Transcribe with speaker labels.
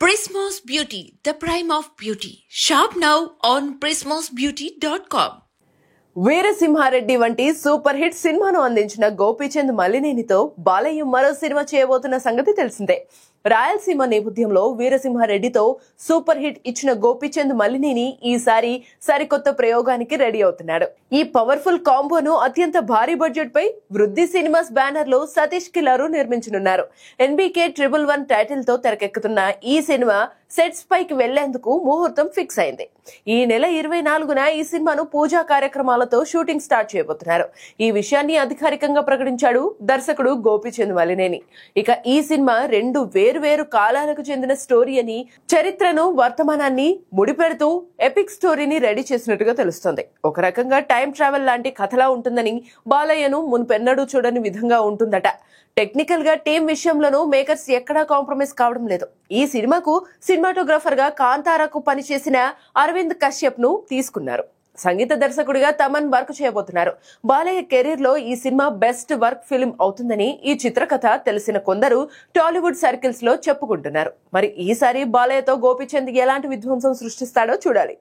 Speaker 1: Prismos Beauty, the prime of beauty. Shop now on prismosbeauty.com.
Speaker 2: Veera Simha Reddy వంటి super hit సినిమాను అందించిన గోపీచంద్ మల్లినేనితో బాలయ్య మరో సినిమా చేయబోతున్న సంగతి తెలిసిందే. రాయలసీమ నేపథ్యంలో వీరసింహారెడ్డితో సూపర్ హిట్ ఇచ్చిన గోపీచంద్ మల్లినేని ఈసారి సరికొత్త ప్రయోగానికి రెడీ అవుతున్నాడు. ఈ పవర్ఫుల్ కాంబోను అత్యంత భారీ బడ్జెట్ పై వృద్ధి సినిమాస్ బ్యానర్ లో సతీష్ కిలారు నిర్మించనున్నారు. NBK 111 టైటిల్ తో తెరకెక్కుతున్న ఈ సినిమా సెట్స్ పైకి వెళ్లేందుకు ముహూర్తం ఫిక్స్ అయింది. ఈ నెల 24న ఈ సినిమాను పూజా కార్యక్రమాలతో షూటింగ్ స్టార్ట్ చేయబోతున్నారు. ఈ విషయాన్ని అధికారికంగా ప్రకటించాడు దర్శకుడు గోపీచంద్ మల్లినేని. ఇక ఈ సినిమా రెండు వేరు కాలాలకు చెందిన స్టోరీ అని, చరిత్రను వర్తమానాన్ని ముడిపెడుతూ ఎపిక్ స్టోరీని రెడీ చేసినట్టుగా తెలుస్తోంది. ఒక రకంగా టైం ట్రావెల్ లాంటి కథలా ఉంటుందని, బాలయ్యను మున్పెన్నడూ చూడని విధంగా ఉంటుందట. టెక్నికల్ గా టీం విషయంలోనూ మేకర్స్ ఎక్కడా కాంప్రమైజ్ కావడం లేదు. ఈ సినిమాకు సినిమాటోగ్రాఫర్ గా కాంతారాకు పనిచేసిన అరవింద్ కశ్యప్ ను తీసుకున్నారు. సంగీత దర్శకుడిగా తమన్ వర్క్ చేయబోతున్నారు. బాలయ్య కెరీర్ లో ఈ సినిమా బెస్ట్ వర్క్ ఫిల్మ్ అవుతుందని ఈ చిత్రకథ తెలిసిన కొందరు టాలీవుడ్ సర్కిల్స్ లో చెప్పుకుంటున్నారు. మరి ఈసారి బాలయ్యతో గోపీచంద్ ఎలాంటి విధ్వంసం సృష్టిస్తాడో చూడాలి.